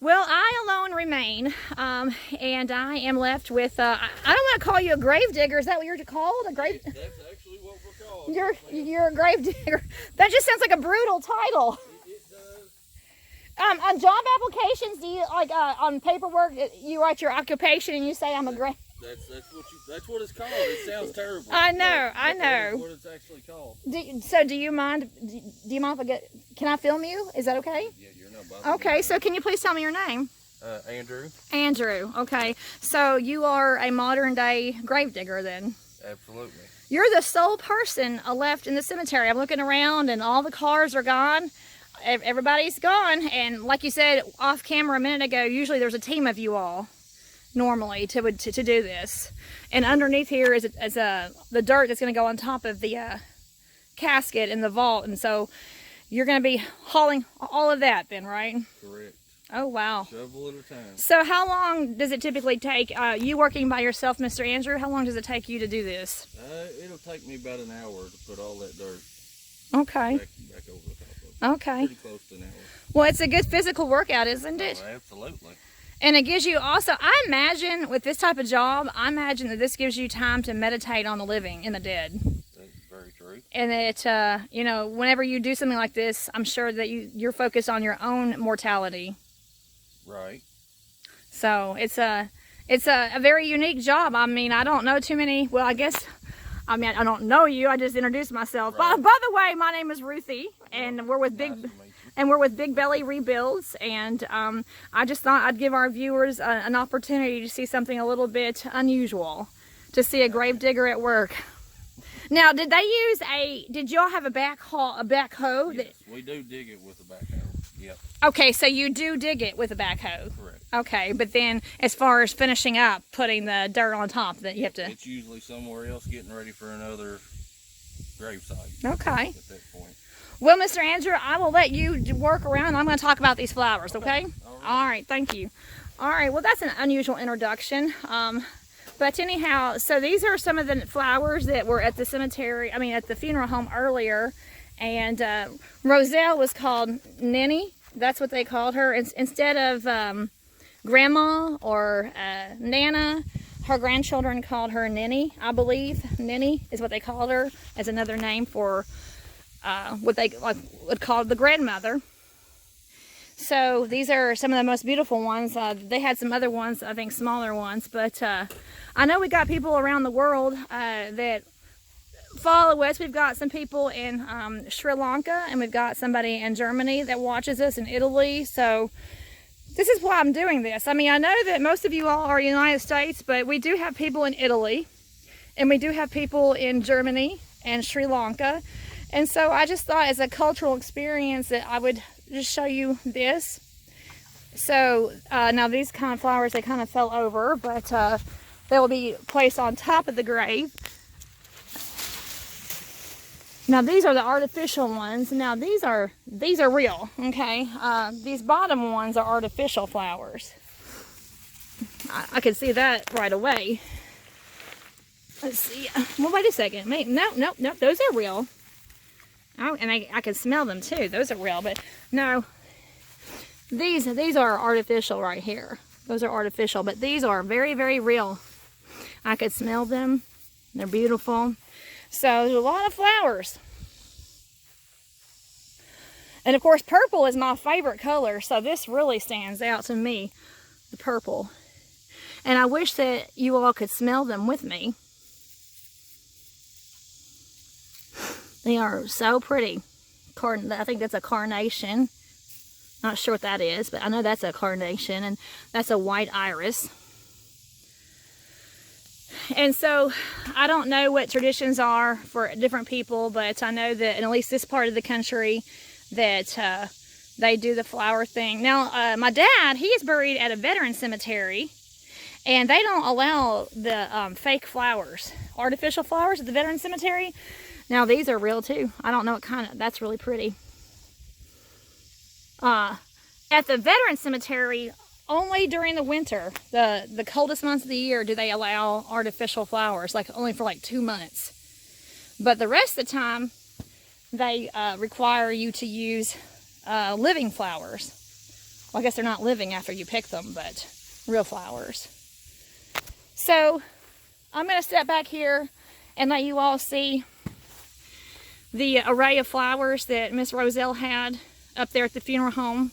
Well, I alone remain, and I am left with, I don't want to call you a gravedigger. Is that what you're called? A grave? That's actually what we're called. You're a gravedigger. That just sounds like a brutal title. It does. On job applications, do you, like, on paperwork, you write your occupation and you say I'm a grave? That's what it's called. It sounds terrible. I know. That's what it's actually called. Do you mind if can I film you? Is that okay? Yeah, you're not bothering. Okay, so can you please tell me your name? Andrew. Andrew, okay. So you are a modern day gravedigger then? Absolutely. You're the sole person left in the cemetery. I'm looking around and all the cars are gone. Everybody's gone. And like you said off camera a minute ago, usually there's a team of you all normally to do this. And underneath here is the dirt that's going to go on top of the casket in the vault. And so you're going to be hauling all of that then, right? Correct. Oh, wow. Shovel at a time. So how long does it typically take, you working by yourself, Mr. Andrew, how long does it take you to do this? It'll take me about an hour to put all that dirt okay. back over the top of it. Okay. Pretty close to an hour. Well, it's a good physical workout, isn't it? Oh, absolutely. And it gives you also, I imagine with this type of job, I imagine that this gives you time to meditate on the living and the dead. That's very true. And that, you know, whenever you do something like this, I'm sure that you're focused on your own mortality. Right. So it's a very unique job. I mean, I don't know too many, well, I don't know you, I just introduced myself. Right. By the way, my name is Ruthie, and we're with Big Belly Rebuilds, and I just thought I'd give our viewers an opportunity to see something a little bit unusual, to see a gravedigger at work. Now, did y'all have a backhoe? Yes, we do dig it with a backhoe. Yep. Okay, so you do dig it with a backhoe. Correct. Okay, but then as far as finishing up, putting the dirt on top, that you have to... It's usually somewhere else getting ready for another gravesite. Okay. At that point. Well, Mr. Andrew, I will let you work around. I'm going to talk about these flowers, okay? All right, thank you. All right, well, that's an unusual introduction. But anyhow, so these are some of the flowers that were at the cemetery, at the funeral home earlier. And Roselle was called Ninny. That's what they called her. Instead of Grandma or Nana, her grandchildren called her Ninny, I believe. Ninny is what they called her, as another name for what they would call the grandmother. So these are some of the most beautiful ones. They had some other ones, I think smaller ones, but I know we got people around the world that follow us. We've got some people in Sri Lanka, and we've got somebody in Germany that watches us, in Italy. So this is why I'm doing this. I know that most of you all are United States, but we do have people in Italy, and we do have people in Germany and Sri Lanka. And so I just thought, as a cultural experience, that I would just show you this. So now these kind of flowers, they kind of fell over, but they will be placed on top of the grave. Now these are the artificial ones. Now these are real, okay? These bottom ones are artificial flowers. I can see that right away. Let's see. Well, wait a second. No, those are real. Oh, and I can smell them too. Those are real, but no. These are artificial right here. Those are artificial, but these are very, very real. I could smell them. They're beautiful. So there's a lot of flowers. And of course, purple is my favorite color, so this really stands out to me, the purple. And I wish that you all could smell them with me. They are so pretty. I think that's a carnation. Not sure what that is, but I know that's a carnation, and that's a white iris. And so I don't know what traditions are for different people, but I know that in at least this part of the country that they do the flower thing. Now, my dad, he is buried at a veteran cemetery, and they don't allow the fake flowers, artificial flowers at the veteran cemetery. Now, these are real too. I don't know what kind of, that's really pretty. At the veteran cemetery, only during the winter, the coldest months of the year, do they allow artificial flowers, like only for like 2 months. But the rest of the time, they require you to use living flowers. Well, I guess they're not living after you pick them, but real flowers. So I'm going to step back here and let you all see the array of flowers that Miss Roselle had up there at the funeral home.